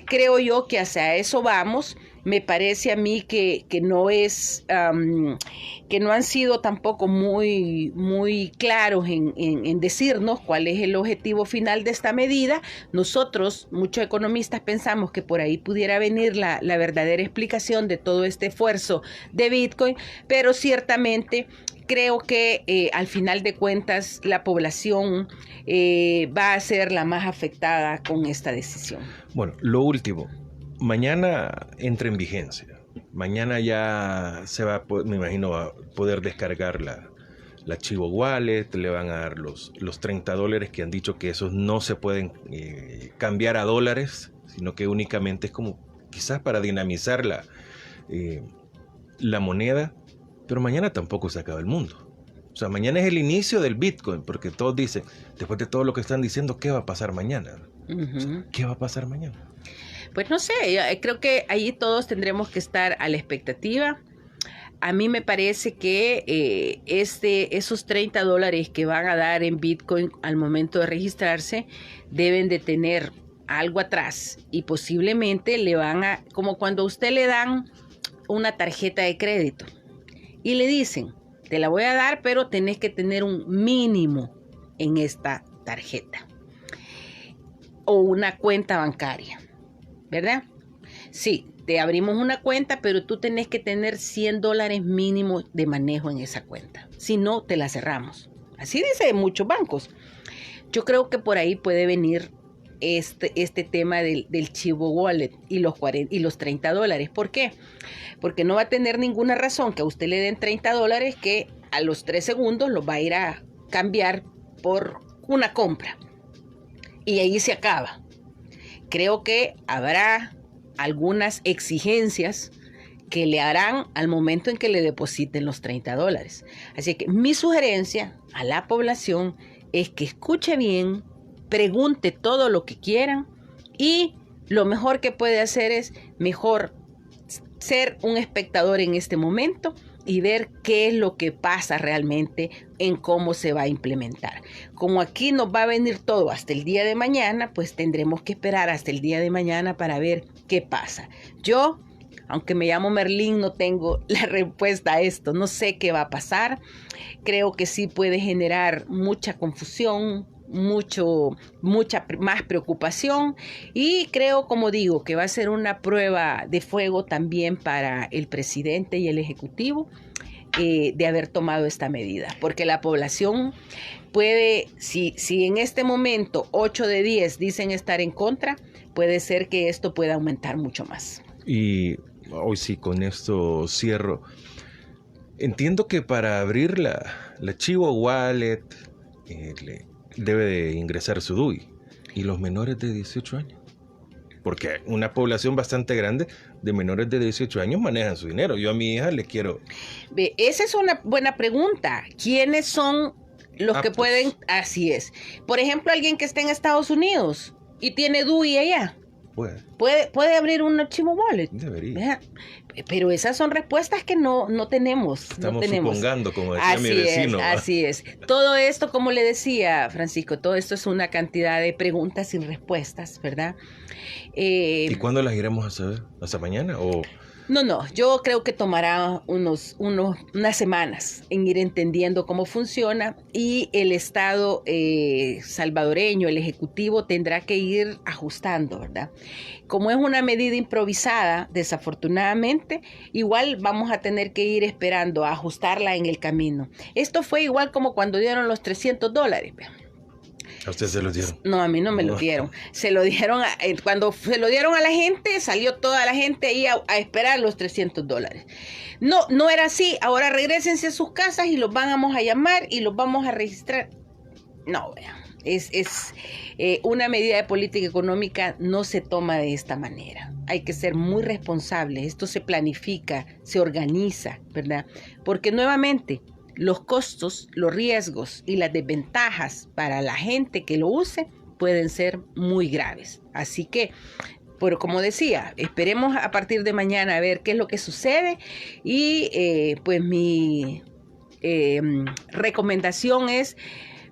creo yo que hacia eso vamos. Me parece a mí que no es, que no han sido tampoco muy claros en decirnos cuál es el objetivo final de esta medida. Nosotros, muchos economistas, pensamos que por ahí pudiera venir la verdadera explicación de todo este esfuerzo de Bitcoin, pero ciertamente creo que al final de cuentas la población va a ser la más afectada con esta decisión. Bueno, lo último. Mañana entra en vigencia. Mañana ya se va, me imagino, a poder descargar la Chivo Wallet. Le van a dar los $30 que han dicho que esos no se pueden cambiar a dólares, sino que únicamente es como quizás para dinamizar la moneda, pero mañana tampoco se acaba el mundo. O sea, mañana es el inicio del Bitcoin, porque todos dicen, después de todo lo que están diciendo, ¿qué va a pasar mañana? O sea, ¿qué va a pasar mañana? Pues no sé, creo que ahí todos tendremos que estar a la expectativa. A mí me parece que esos $30 que van a dar en Bitcoin al momento de registrarse deben de tener algo atrás y posiblemente le van a, como cuando a usted le dan una tarjeta de crédito y le dicen, te la voy a dar, pero tenés que tener un mínimo en esta tarjeta o una cuenta bancaria, ¿verdad? Sí, te abrimos una cuenta, pero tú tenés que tener $100 mínimo de manejo en esa cuenta. Si no, te la cerramos. Así dice muchos bancos. Yo creo que por ahí puede venir este tema del Chivo Wallet y los $30. ¿Por qué? Porque no va a tener ninguna razón que a usted le den $30 que a los 3 segundos los va a ir a cambiar por una compra. Y ahí se acaba. Creo que habrá algunas exigencias que le harán al momento en que le depositen los $30. Así que mi sugerencia a la población es que escuche bien, pregunte todo lo que quieran y lo mejor que puede hacer es mejor ser un espectador en este momento y ver qué es lo que pasa realmente en cómo se va a implementar. Como aquí nos va a venir todo hasta el día de mañana, pues tendremos que esperar hasta el día de mañana para ver qué pasa. Yo, aunque me llamo Merlín, no tengo la respuesta a esto. No sé qué va a pasar. Creo que sí puede generar mucha confusión, mucha más preocupación y creo, como digo, que va a ser una prueba de fuego también para el presidente y el ejecutivo de haber tomado esta medida, porque la población puede, si en este momento 8 de 10 dicen estar en contra, puede ser que esto pueda aumentar mucho más. Y hoy sí, con esto cierro. Entiendo que para abrir la Chivo Wallet debe de ingresar su DUI y los menores de 18 años. Porque una población bastante grande de menores de 18 años manejan su dinero. Yo a mi hija le quiero... Esa es una buena pregunta. ¿Quiénes son los aptos que pueden? Así es. Por ejemplo, alguien que esté en Estados Unidos y tiene DUI allá. Puede abrir un Chivo Wallet. Debería. Pero esas son respuestas que no tenemos. Estamos supongando, como decía mi vecino. Así es. Todo esto, como le decía Francisco, todo esto es una cantidad de preguntas sin respuestas, ¿verdad? ¿Y cuándo las iremos a saber? ¿Hasta mañana? ¿O? No, yo creo que tomará unas semanas en ir entendiendo cómo funciona y el Estado salvadoreño, el Ejecutivo, tendrá que ir ajustando, ¿verdad? Como es una medida improvisada, desafortunadamente, igual vamos a tener que ir esperando a ajustarla en el camino. Esto fue igual como cuando dieron los $300, ¿verdad? ¿A usted se los dieron? No, a mí no me lo dieron. Se lo dieron, cuando se lo dieron a la gente, salió toda la gente ahí a esperar los $300. No era así. Ahora regrésense a sus casas y los vamos a llamar y los vamos a registrar. No, vean. Es una medida de política económica no se toma de esta manera. Hay que ser muy responsables. Esto se planifica, se organiza, ¿verdad? Porque nuevamente los costos, los riesgos y las desventajas para la gente que lo use pueden ser muy graves. Así que, pero como decía, esperemos a partir de mañana a ver qué es lo que sucede y pues mi recomendación es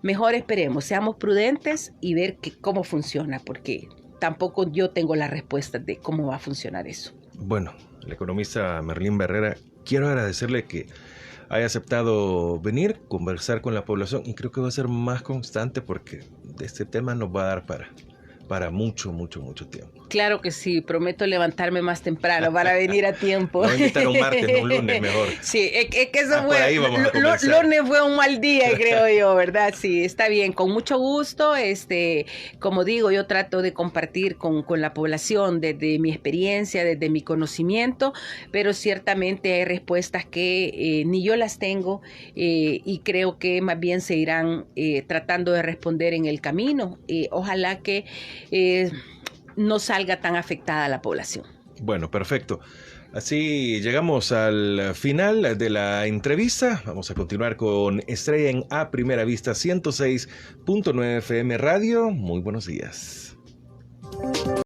mejor esperemos, seamos prudentes y ver cómo funciona, porque tampoco yo tengo la respuesta de cómo va a funcionar eso. Bueno, el economista Merlín Barrera, quiero agradecerle que haya aceptado venir, conversar con la población y creo que va a ser más constante porque este tema nos va a dar para mucho tiempo. Claro que sí, prometo levantarme más temprano para venir a tiempo. Voy a invitar un martes, no un lunes mejor. Sí, es que eso fue, lunes fue un mal día, creo yo, ¿verdad? Sí, está bien, con mucho gusto. Como digo, yo trato de compartir con la población desde mi experiencia, desde mi conocimiento, pero ciertamente hay respuestas que ni yo las tengo y creo que más bien se irán tratando de responder en el camino. Ojalá que no salga tan afectada la población. Bueno, perfecto. Así llegamos al final de la entrevista. Vamos a continuar con Estrella en A Primera Vista 106.9 FM Radio. Muy buenos días.